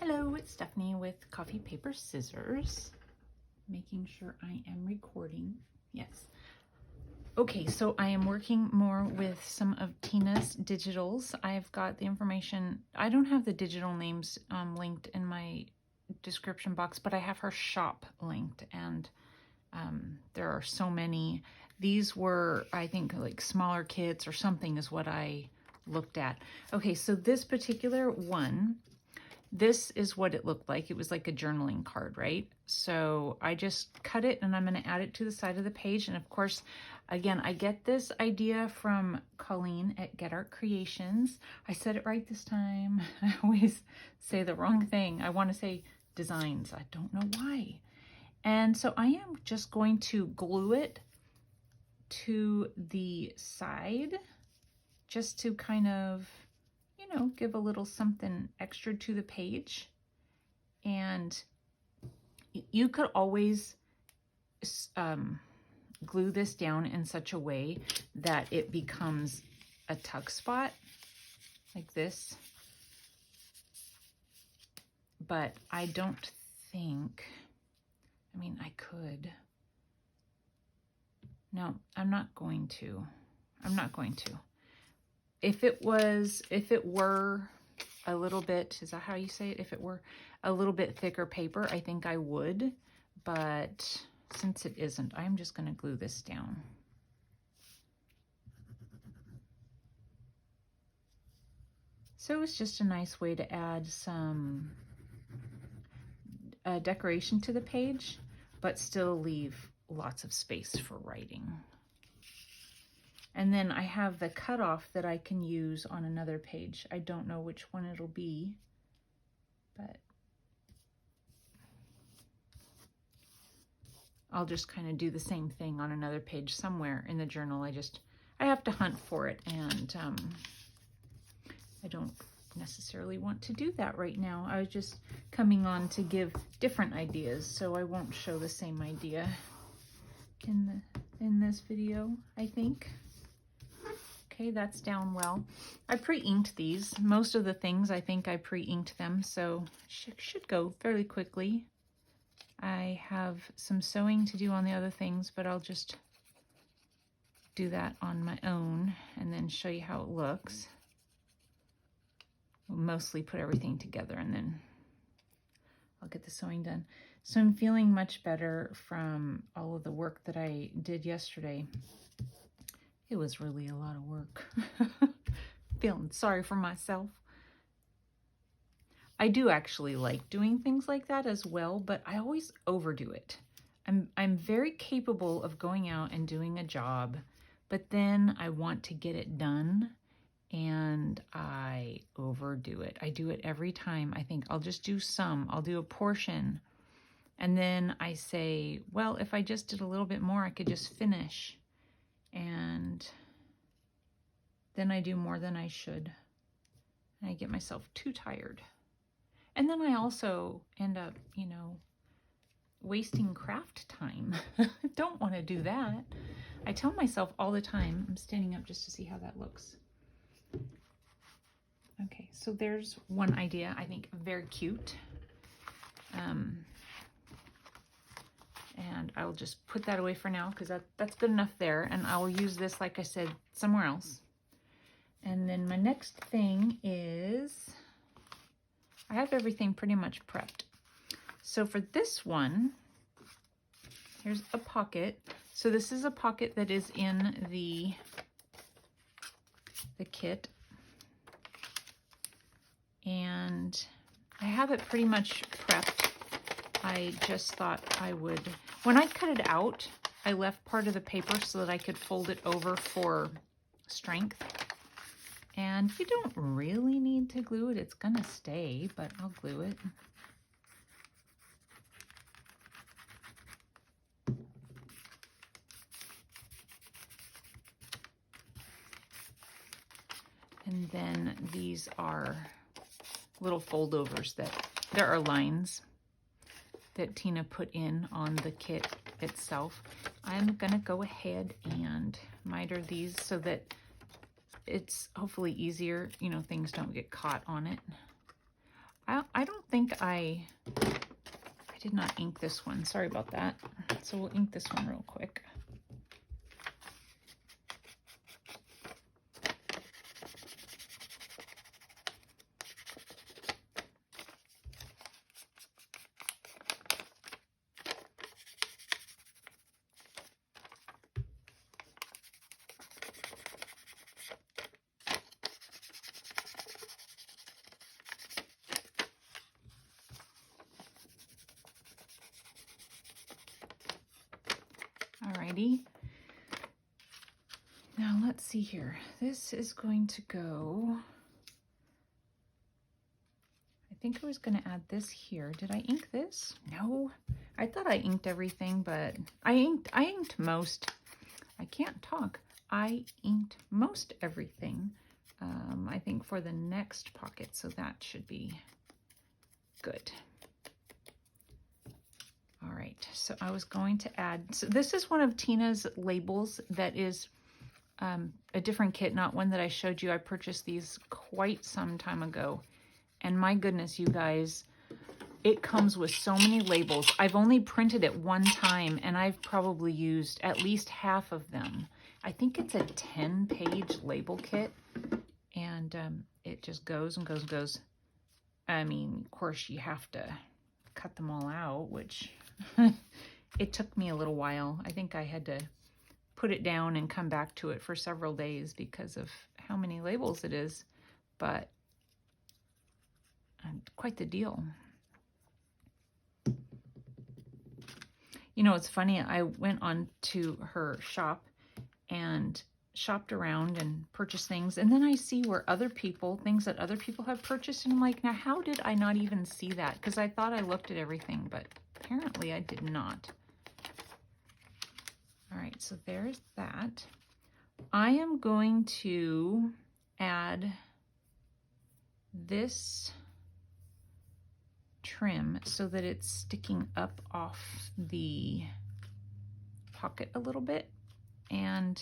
Hello, it's Stephanie with Coffee Paper Scissors. Making sure I am recording. Yes. Okay, so I am working more with some of Tina's digitals. I've got the information. I don't have the digital names linked in my description box, but I have her shop linked, and there are so many. These were, I think, like smaller kits or something is what I looked at. Okay, so this particular one, this is what it looked like. It was like a journaling card, right? So I just cut it and I'm going to add it to the side of the page. And of course, again, I get this idea from Colleen at Get Art Creations. I said it right this time. I always say the wrong thing. I want to say designs. I don't know why. And so I am just going to glue it to the side just to kind of, you know, give a little something extra to the page. And you could always glue this down in such a way that it becomes a tuck spot like this. But I don't think, I mean, I could. No, I'm not going to. I'm not going to. If it were a little bit, is that how you say it? If it were a little bit thicker paper, I think I would, but since it isn't, I'm just going to glue this down. So it's just a nice way to add some decoration to the page, but still leave lots of space for writing. And then I have the cutoff that I can use on another page. I don't know which one it'll be, but I'll just kind of do the same thing on another page somewhere in the journal. I have to hunt for it, and I don't necessarily want to do that right now. I was just coming on to give different ideas, so I won't show the same idea in this video, I think. Okay, that's down well. I pre-inked these. Most of the things, I think I pre-inked them, so should go fairly quickly. I have some sewing to do on the other things, but I'll just do that on my own and then show you how it looks. We'll mostly put everything together and then I'll get the sewing done. So I'm feeling much better from all of the work that I did yesterday. It was really a lot of work. Feeling sorry for myself. I do actually like doing things like that as well, but I always overdo it. I'm very capable of going out and doing a job, but then I want to get it done and I overdo it. I do it every time. I think I'll just do some. I'll do a portion. And then I say, well, if I just did a little bit more, I could just finish. And then I do more than I should. And I get myself too tired. And then I also end up, you know, wasting craft time. Don't want to do that. I tell myself all the time, I'm standing up just to see how that looks. Okay, so there's one idea, I think very cute. And I'll just put that away for now because that's good enough there. And I will use this, like I said, somewhere else. And then my next thing is, I have everything pretty much prepped. So for this one, here's a pocket. So this is a pocket that is in the kit. And I have it pretty much prepped. I just thought I would, when I cut it out, I left part of the paper so that I could fold it over for strength. And you don't really need to glue it. It's gonna stay, but I'll glue it. And then these are little foldovers that, there are lines that Tina put in on the kit itself. I'm gonna go ahead and miter these so that it's hopefully easier, you know, things don't get caught on it. I don't think I did not ink this one. Sorry about that. So we'll ink this one real quick. Alrighty. Now let's see here. This is going to go, I think I was going to add this here. Did I ink this? No. I thought I inked everything, but I inked most. I can't talk. I inked most everything, I think, for the next pocket, so that should be good. All right, so I was going to add, so this is one of Tina's labels that is a different kit, not one that I showed you. I purchased these quite some time ago. And my goodness, you guys, it comes with so many labels. I've only printed it one time, and I've probably used at least half of them. I think it's a 10-page label kit, and it just goes and goes and goes. I mean, of course, you have to cut them all out, which it took me a little while. I think I had to put it down and come back to it for several days because of how many labels it is, but quite the deal. You know, it's funny, I went on to her shop and shopped around and purchased things, and then I see where other people, things that other people have purchased, and I'm like, now how did I not even see that? Because I thought I looked at everything, but apparently I did not. All right, so there's that. I am going to add this trim so that it's sticking up off the pocket a little bit, and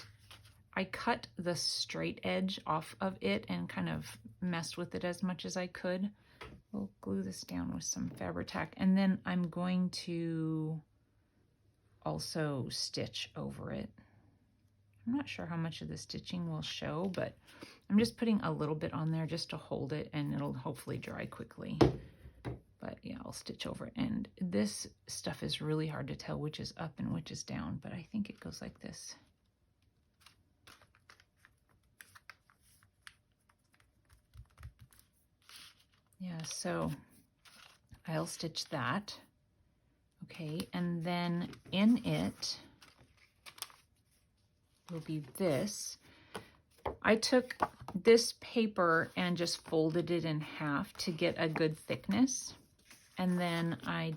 I cut the straight edge off of it and kind of messed with it as much as I could. We'll glue this down with some Fabri-Tac, and then I'm going to also stitch over it. I'm not sure how much of the stitching will show, but I'm just putting a little bit on there just to hold it, and it'll hopefully dry quickly. But yeah, I'll stitch over it. And this stuff is really hard to tell which is up and which is down, but I think it goes like this. Yeah, so I'll stitch that. Okay, and then in it will be this. I took this paper and just folded it in half to get a good thickness. And then I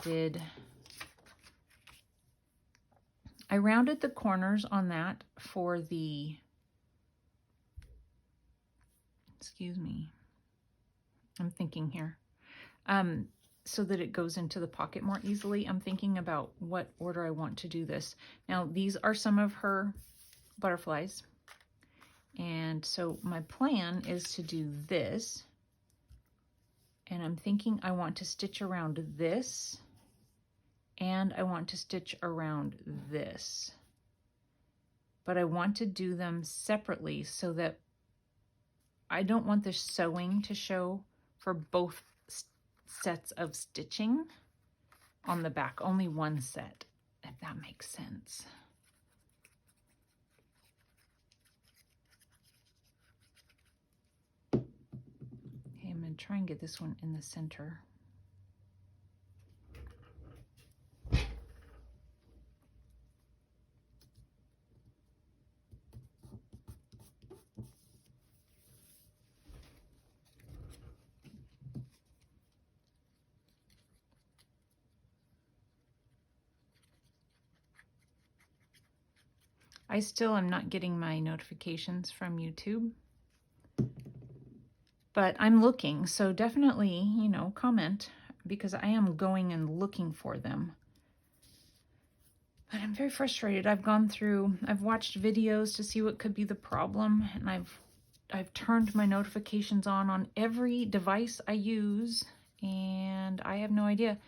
rounded the corners on that for the, excuse me, I'm thinking here, so that it goes into the pocket more easily. I'm thinking about what order I want to do this. Now, these are some of her butterflies. And so my plan is to do this. And I'm thinking I want to stitch around this, and I want to stitch around this. But I want to do them separately so that I don't want the sewing to show for both sets of stitching on the back, only one set, if that makes sense. Okay, I'm going to try and get this one in the center. I still am not getting my notifications from YouTube, but I'm looking, so definitely, you know, comment, because I am going and looking for them. But I'm very frustrated. I've watched videos to see what could be the problem, and I've turned my notifications on every device I use, and I have no idea.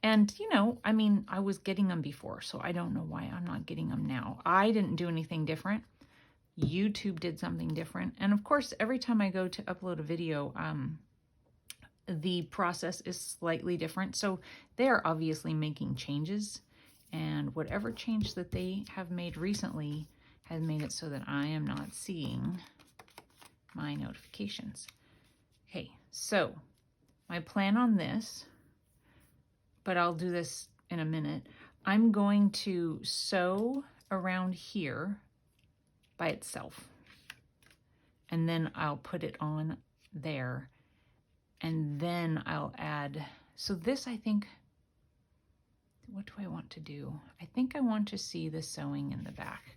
And, you know, I mean, I was getting them before, so I don't know why I'm not getting them now. I didn't do anything different. YouTube did something different. And of course, every time I go to upload a video, the process is slightly different. So they are obviously making changes, and whatever change that they have made recently has made it so that I am not seeing my notifications. Okay, so my plan on this, but I'll do this in a minute. I'm going to sew around here by itself, and then I'll put it on there, and then I'll add, so this, I think, what do I want to do? I think I want to see the sewing in the back.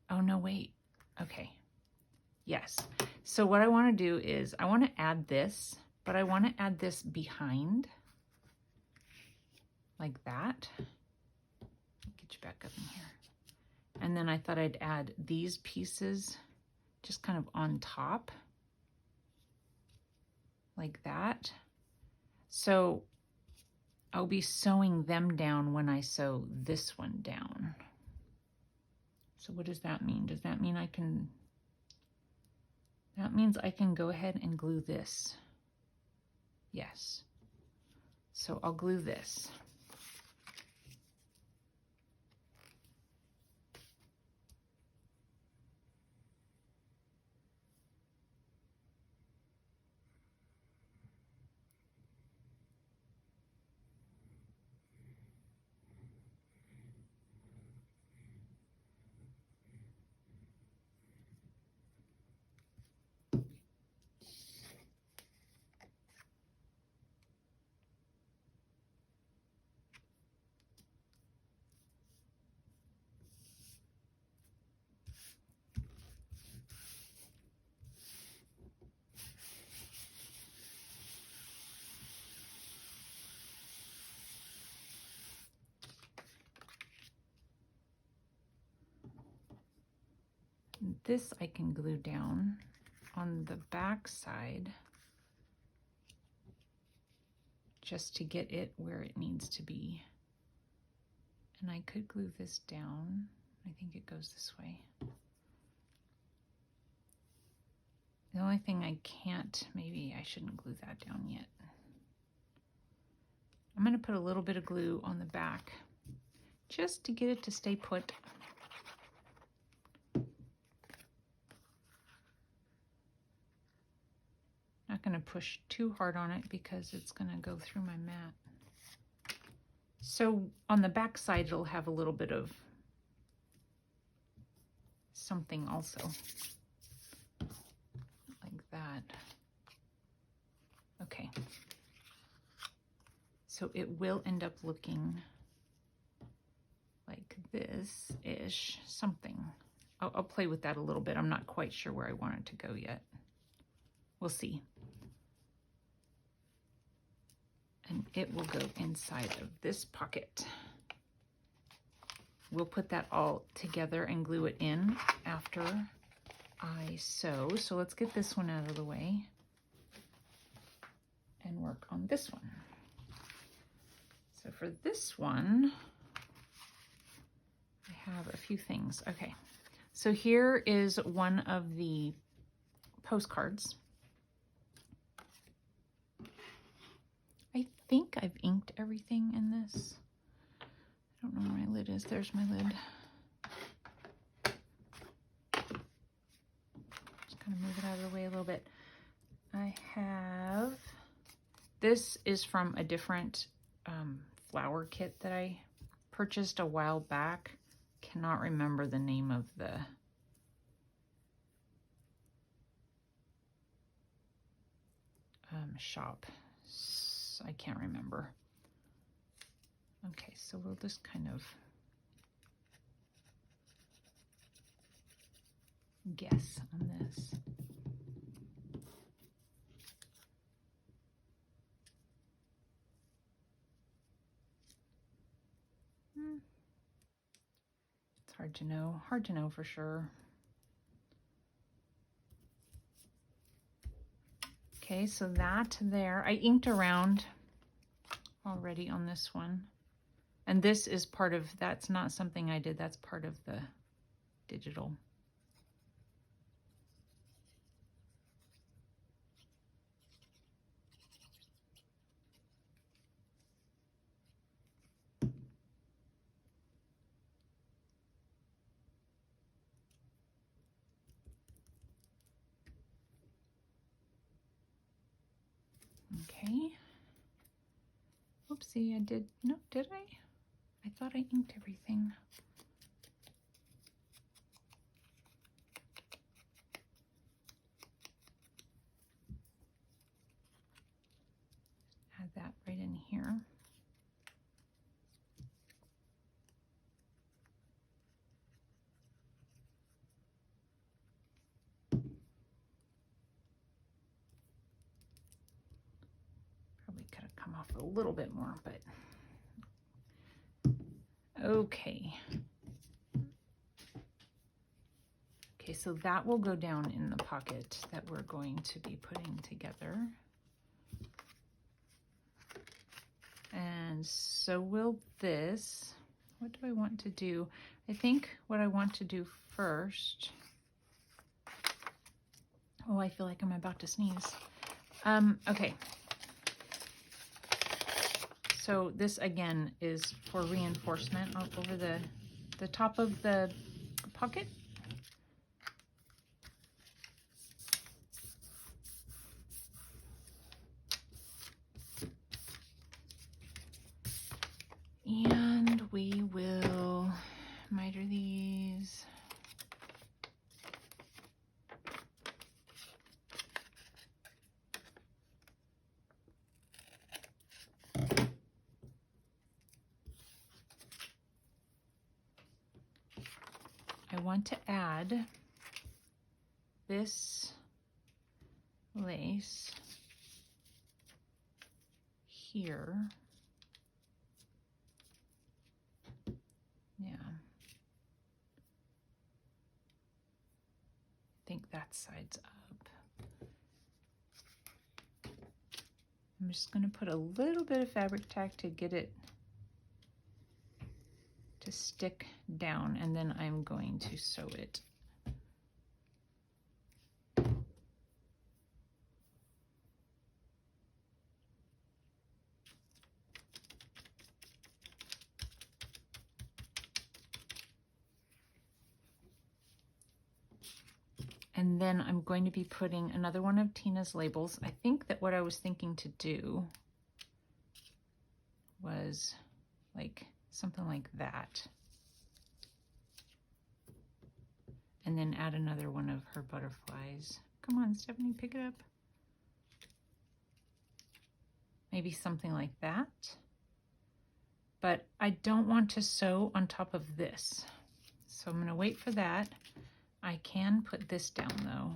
Oh no, wait, okay, yes. So what I want to do is I want to add this, but I want to add this behind, like that. Get you back up in here. And then I thought I'd add these pieces just kind of on top, like that. So I'll be sewing them down when I sew this one down. So what does that mean? Does that mean I can, that means I can go ahead and glue this. Yes. So I'll glue this. This I can glue down on the back side just to get it where it needs to be. And I could glue this down. I think it goes this way. The only thing I can't, maybe I shouldn't glue that down yet. I'm going to put a little bit of glue on the back just to get it to stay put. Not going to push too hard on it because it's going to go through my mat. So on the back side, it'll have a little bit of something also, like that. Okay. So it will end up looking like this-ish, something. I'll play with that a little bit. I'm not quite sure where I want it to go yet. We'll see. And it will go inside of this pocket. We'll put that all together and glue it in after I sew. So let's get this one out of the way and work on this one. So for this one, I have a few things. Okay, so here is one of the postcards. I think I've inked everything in this. I don't know where my lid is. There's my lid. Just kind of move it out of the way a little bit. I have, this is from a different flower kit that I purchased a while back. Cannot remember the name of the shop. I can't remember. Okay, so we'll just kind of guess on this. It's hard to know for sure. Okay, so that there, I inked around already on this one. And this is part of, that's not something I did, that's part of the digital. Okay. Oopsie, I did, no, did I? I thought I inked everything. Add that right in here. Probably could have come off a little bit more, but okay. Okay, so that will go down in the pocket that we're going to be putting together. And so will this. What do I want to do? I think what I want to do first. Oh, I feel like I'm about to sneeze. Okay. So this again is for reinforcement over the top of the pocket. And we will miter these. I want to add this lace here. Yeah. I think that side's up. I'm just going to put a little bit of fabric tack to get it to stick down, and then I'm going to sew it. And then I'm going to be putting another one of Tina's labels. I think that what I was thinking to do was like something like that. And then add another one of her butterflies. Come on, Stephanie, pick it up. Maybe something like that. But I don't want to sew on top of this. So I'm going to wait for that. I can put this down though.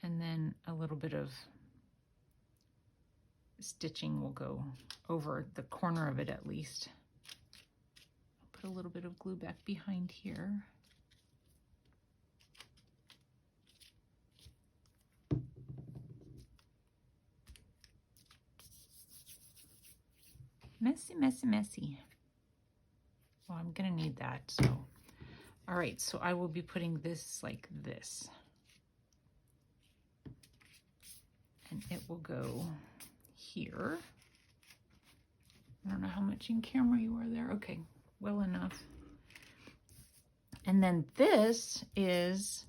And then a little bit of stitching will go over the corner of it at least. I'll put a little bit of glue back behind here. Messy, messy, messy. Well, I'm gonna need that, so. All right, so I will be putting this like this. And it will go here. I don't know how much in camera you are there. Okay, well enough. And then this is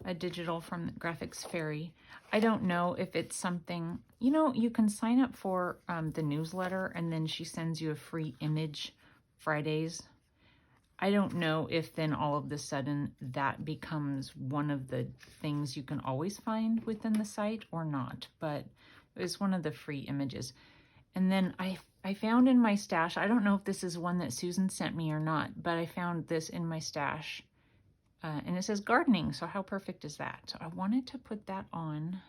a digital from the Graphics Fairy. I don't know if it's something, you know, you can sign up for the newsletter and then she sends you a free image Fridays. I don't know if then all of a sudden that becomes one of the things you can always find within the site or not, but it was one of the free images. And then I found in my stash, I don't know if this is one that Susan sent me or not, but I found this in my stash and it says gardening. So how perfect is that? So I wanted to put that on.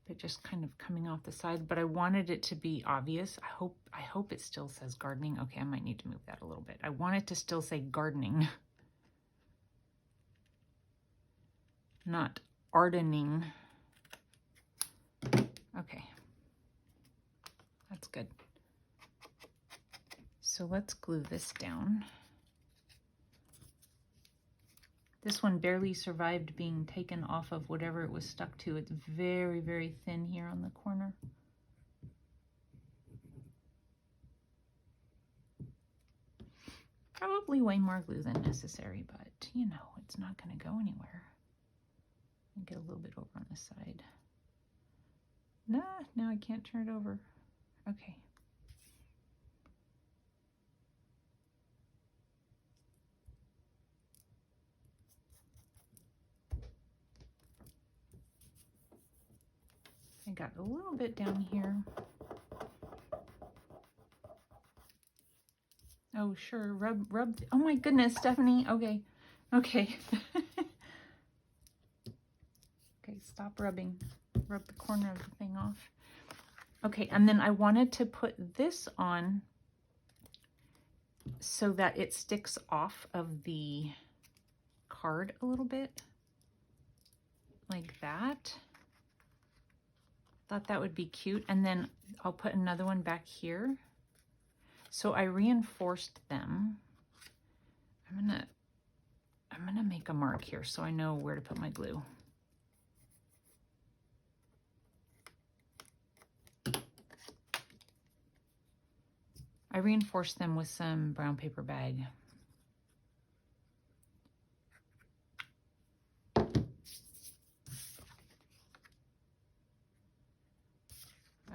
But just kind of coming off the side, but I wanted it to be obvious. I hope it still says gardening. Okay, I might need to move that a little bit. I want it to still say gardening, not ardening. Okay, that's good. So let's glue this down. This one barely survived being taken off of whatever it was stuck to. It's very, very thin here on the corner. Probably way more glue than necessary, but you know, it's not going to go anywhere. And get a little bit over on the side. Nah, now I can't turn it over. Okay. I got a little bit down here. Oh, sure, rub. Oh my goodness, Stephanie. Okay, okay. Okay, stop rubbing. Rub the corner of the thing off. Okay, and then I wanted to put this on so that it sticks off of the card a little bit, like that. Thought that would be cute. And then I'll put another one back here. So I reinforced them. I'm gonna make a mark here so I know where to put my glue. I reinforced them with some brown paper bag.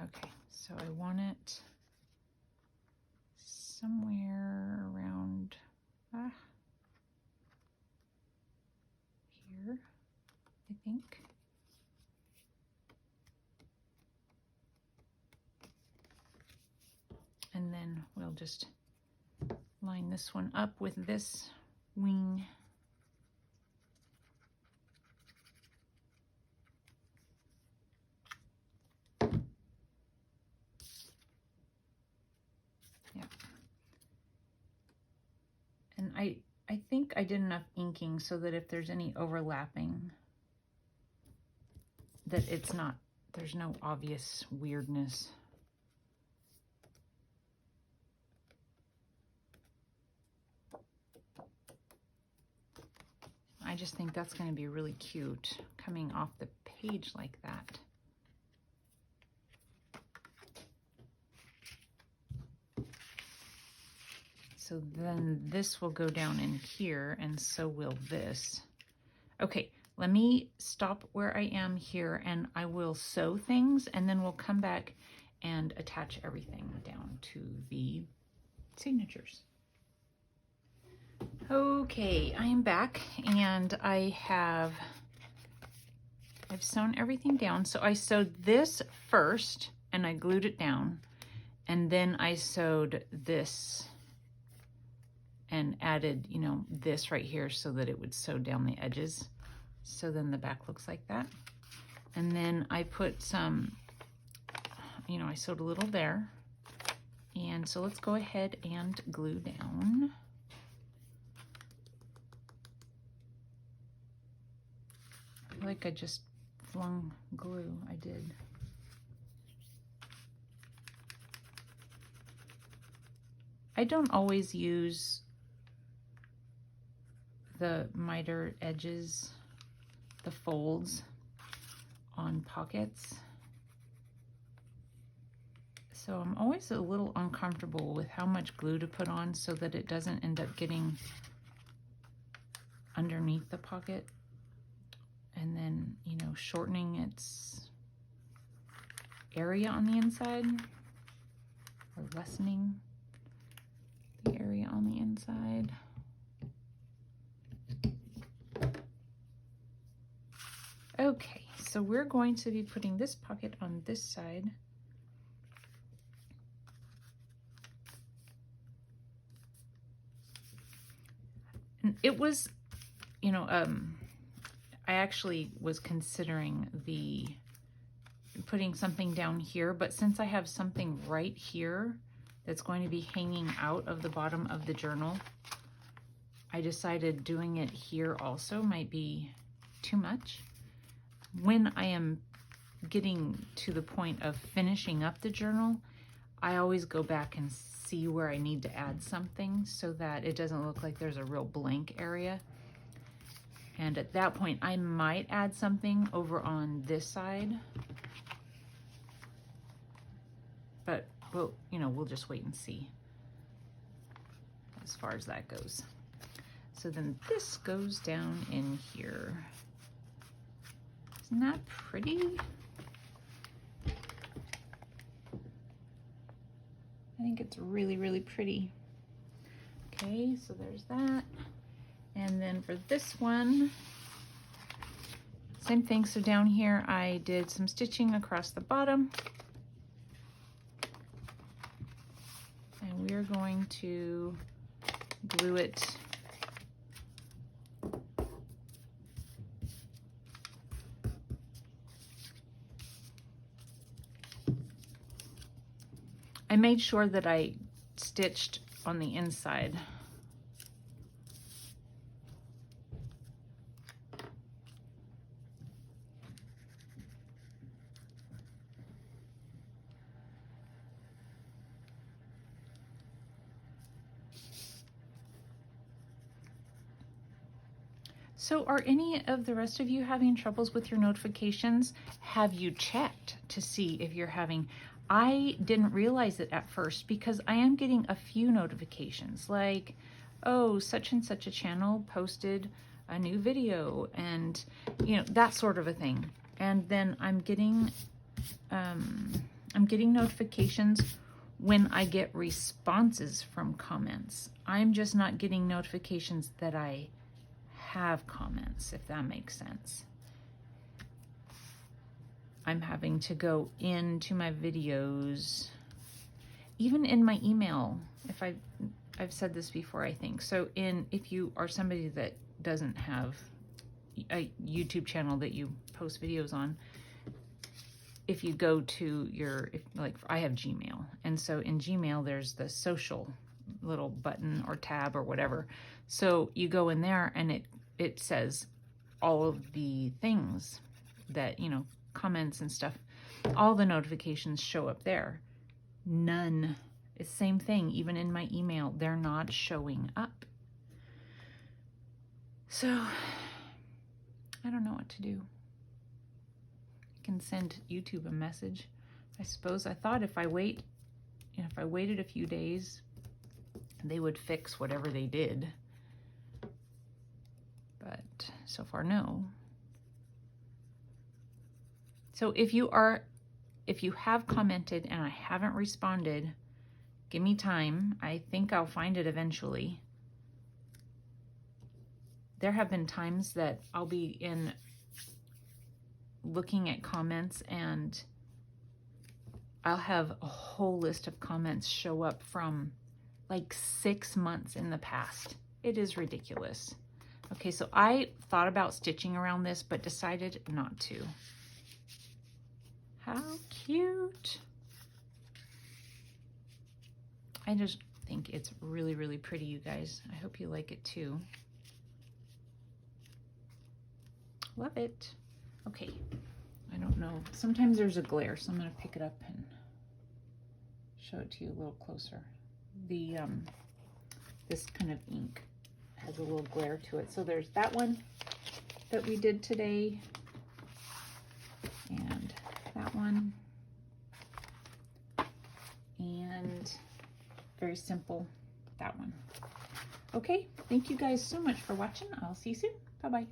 Okay, so I want it somewhere around here, I think. And then we'll just line this one up with this wing. Yeah. And I think I did enough inking so that if there's any overlapping, that it's not, there's no obvious weirdness. I just think that's going to be really cute coming off the page like that. So then this will go down in here, and so will this. Okay, let me stop where I am here, and I will sew things, and then we'll come back and attach everything down to the signatures. Okay, I am back, and I've sewn everything down. So I sewed this first, and I glued it down, and then I sewed this and added, you know, this right here so that it would sew down the edges. So then the back looks like that. And then I put some, you know, I sewed a little there. And so let's go ahead and glue down. I feel like I just flung glue. I did. I don't always use the miter edges, the folds on pockets. So I'm always a little uncomfortable with how much glue to put on so that it doesn't end up getting underneath the pocket and then, you know, shortening its area on the inside or lessening the area on the inside. Okay, so we're going to be putting this pocket on this side. And it was, you know, I actually was considering the putting something down here, but since I have something right here that's going to be hanging out of the bottom of the journal, I decided doing it here also might be too much. When I am getting to the point of finishing up the journal, I always go back and see where I need to add something so that it doesn't look like there's a real blank area. And at that point, I might add something over on this side, but we'll just wait and see as far as that goes. So then this goes down in here. Isn't that pretty? I think it's really, really pretty. Okay, so there's that. And then for this one, same thing. So down here, I did some stitching across the bottom. And we're going to glue it I made sure that I stitched on the inside. So are any of the rest of you having troubles with your notifications? Have you checked to see if you're having... I didn't realize it at first because I am getting a few notifications like, oh, such and such a channel posted a new video, and that sort of a thing. And then I'm getting notifications when I get responses from comments. I'm just not getting notifications that I have comments, if that makes sense. I'm having to go into my videos, even in my email. If I've said this before, I think. So if you are somebody that doesn't have a YouTube channel that you post videos on, if you go to like I have Gmail, and so in Gmail there's the social little button or tab or whatever. So you go in there and it says all of the things that, comments and stuff, all the notifications show up there. None. It's the same thing. Even in my email, they're not showing up. So I don't know what to do. I can send YouTube a message, I suppose. I thought if I waited a few days, they would fix whatever they did. But so far, no. So if you have commented and I haven't responded, give me time. I think I'll find it eventually. There have been times that I'll be looking at comments and I'll have a whole list of comments show up from like 6 months in the past. It is ridiculous. Okay, so I thought about stitching around this, but decided not to. How cute. I just think it's really, really pretty, you guys. I hope you like it too. Love it. Okay, I don't know. Sometimes there's a glare, so I'm gonna pick it up and show it to you a little closer. This kind of ink has a little glare to it. So there's that one that we did today, and that one, and very simple, that one. Okay, thank you guys so much for watching. I'll see you soon. Bye-bye.